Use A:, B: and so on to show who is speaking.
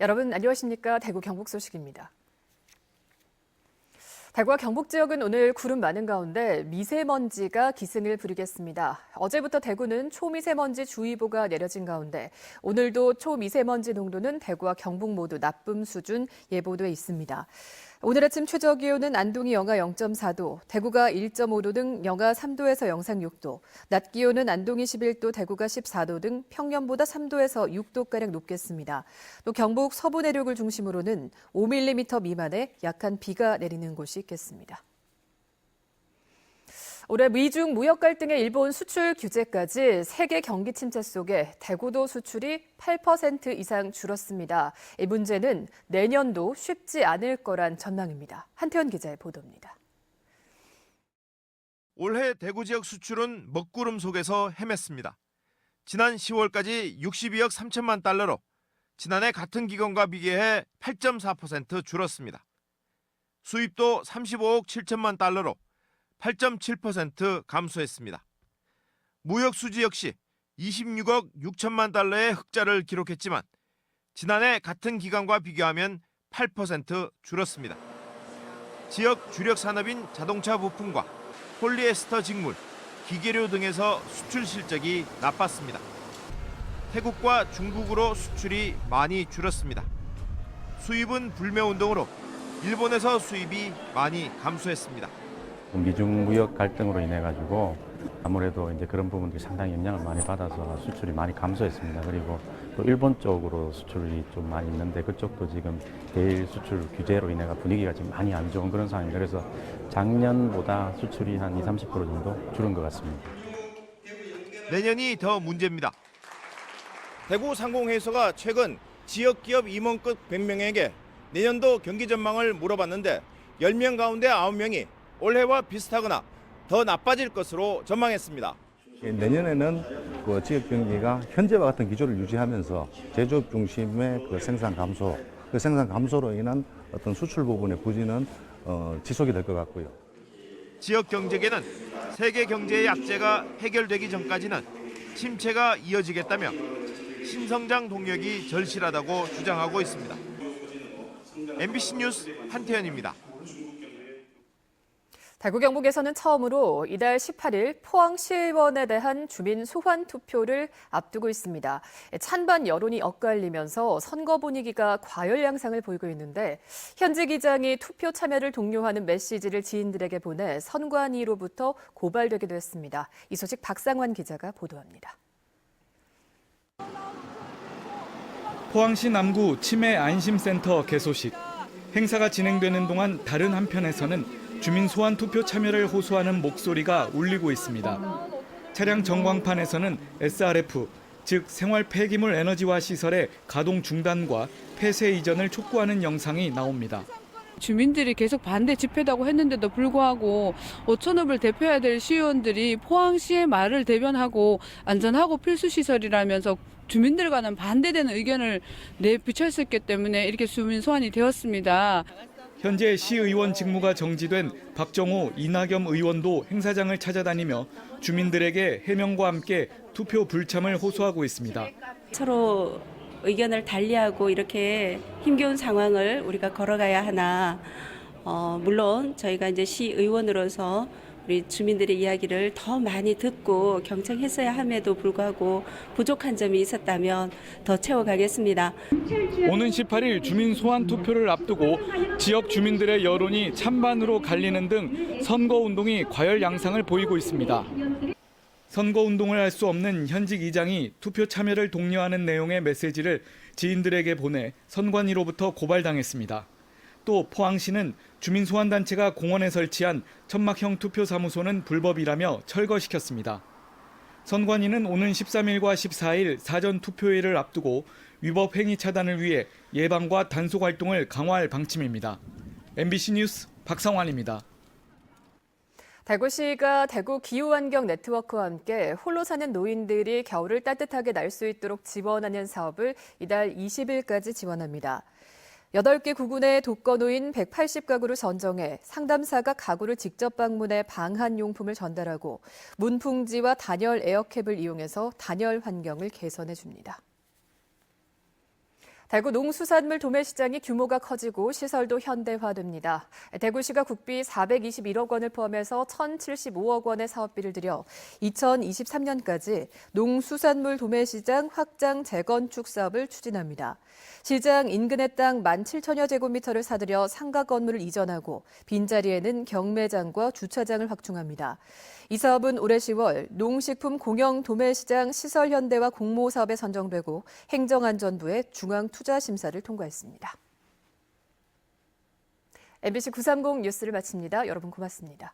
A: 여러분 안녕하십니까? 대구 경북 소식입니다. 대구와 경북 지역은 오늘 구름 많은 가운데 미세먼지가 기승을 부리겠습니다. 어제부터 대구는 초미세먼지 주의보가 내려진 가운데 오늘도 초미세먼지 농도는 대구와 경북 모두 나쁨 수준 예보돼 있습니다. 오늘 아침 최저 기온은 안동이 영하 0.4도, 대구가 1.5도 등 영하 3도에서 영상 6도, 낮 기온은 안동이 11도, 대구가 14도 등 평년보다 3도에서 6도가량 높겠습니다. 또 경북 서부 내륙을 중심으로는 5mm 미만의 약한 비가 내리는 곳이 있겠습니다. 올해 미중 무역 갈등의 일본 수출 규제까지 세계 경기 침체 속에 대구도 수출이 8% 이상 줄었습니다. 이 문제는 내년도 쉽지 않을 거란 전망입니다. 한태현 기자의 보도입니다.
B: 올해 대구 지역 수출은 먹구름 속에서 헤맸습니다. 지난 10월까지 62억 3천만 달러로 지난해 같은 기간과 비교해 8.4% 줄었습니다. 수입도 35억 7천만 달러로 8.7% 감소했습니다. 무역 수지 역시 26억 6천만 달러의 흑자를 기록했지만 지난해 같은 기간과 비교하면 8% 줄었습니다. 지역 주력 산업인 자동차 부품과 폴리에스터 직물, 기계료 등에서 수출 실적이 나빴습니다. 태국과 중국으로 수출이 많이 줄었습니다. 수입은 불매운동으로 일본에서 수입이 많이 감소했습니다.
C: 미중 무역 갈등으로 인해 가지고 아무래도 이제 그런 부분들이 상당히 영향을 많이 받아서 수출이 많이 감소했습니다. 그리고 또 일본 쪽으로 수출이 좀 많이 있는데 그쪽도 지금 대일 수출 규제로 인해 분위기가 지금 많이 안 좋은 그런 상황입니다. 그래서 작년보다 수출이 한 20-30% 정도 줄은 것 같습니다.
B: 내년이 더 문제입니다. 대구 상공회의소가 최근 지역 기업 임원급 100명에게 내년도 경기 전망을 물어봤는데 10명 가운데 9명이 올해와 비슷하거나 더 나빠질 것으로 전망했습니다.
D: 내년에는 그 지역 경기가 현재와 같은 기조를 유지하면서 제조업 중심의 그 생산 감소, 그 생산 감소로 인한 어떤 수출 부분의 부진은 지속이 될 것 같고요.
B: 지역 경제계는 세계 경제의 약재가 해결되기 전까지는 침체가 이어지겠다며 신성장 동력이 절실하다고 주장하고 있습니다. MBC 뉴스 한태현입니다.
A: 대구 경북에서는 처음으로 이달 18일 포항시의원에 대한 주민 소환 투표를 앞두고 있습니다. 찬반 여론이 엇갈리면서 선거 분위기가 과열 양상을 보이고 있는데 현직 의장이 투표 참여를 독려하는 메시지를 지인들에게 보내 선관위로부터 고발되기도 했습니다. 이 소식 박상환 기자가 보도합니다.
E: 포항시 남구 치매 안심센터 개소식. 행사가 진행되는 동안 다른 한편에서는 주민 소환 투표 참여를 호소하는 목소리가 울리고 있습니다. 차량 전광판에서는 SRF, 즉 생활 폐기물 에너지화 시설의 가동 중단과 폐쇄 이전을 촉구하는 영상이 나옵니다.
F: 주민들이 계속 반대 집회라고 했는데도 불구하고 5천업을 대표해야 될 시의원들이 포항시의 말을 대변하고 안전하고 필수시설이라면서 주민들과는 반대되는 의견을 내비쳤었기 때문에 이렇게 주민 소환이 되었습니다.
E: 현재 시의원 직무가 정지된 박정호, 이낙연 의원도 행사장을 찾아다니며 주민들에게 해명과 함께 투표 불참을 호소하고 있습니다.
G: 서로 의견을 달리하고 이렇게 힘겨운 상황을 우리가 걸어가야 하나. 물론 저희가 이제 시의원으로서 우리 주민들의 이야기를 더 많이 듣고 경청했어야 함에도 불구하고 부족한 점이 있었다면 더 채워가겠습니다.
E: 오는 18일 주민 소환 투표를 앞두고 지역 주민들의 여론이 찬반으로 갈리는 등 선거운동이 과열 양상을 보이고 있습니다. 선거운동을 할 수 없는 현직 의장이 투표 참여를 독려하는 내용의 메시지를 지인들에게 보내 선관위로부터 고발당했습니다. 또 포항시는 주민소환단체가 공원에 설치한 천막형 투표사무소는 불법이라며 철거시켰습니다. 선관위는 오는 13일과 14일 사전 투표일을 앞두고 위법 행위 차단을 위해 예방과 단속 활동을 강화할 방침입니다. MBC 뉴스 박상환입니다.
A: 대구시가 대구 기후환경 네트워크와 함께 홀로 사는 노인들이 겨울을 따뜻하게 날 수 있도록 지원하는 사업을 이달 20일까지 지원합니다. 8개 구군의 독거노인 180가구를 선정해 상담사가 가구를 직접 방문해 방한용품을 전달하고 문풍지와 단열 에어캡을 이용해서 단열 환경을 개선해 줍니다. 대구 농수산물 도매시장이 규모가 커지고 시설도 현대화됩니다. 대구시가 국비 421억 원을 포함해서 1,075억 원의 사업비를 들여 2023년까지 농수산물 도매시장 확장 재건축 사업을 추진합니다. 시장 인근의 땅 17,000여 제곱미터를 사들여 상가 건물을 이전하고 빈자리에는 경매장과 주차장을 확충합니다. 이 사업은 올해 10월 농식품 공영 도매시장 시설 현대화 공모 사업에 선정되고 행정안전부의 중앙투자심사를 통과했습니다. MBC 930 뉴스를 마칩니다. 여러분 고맙습니다.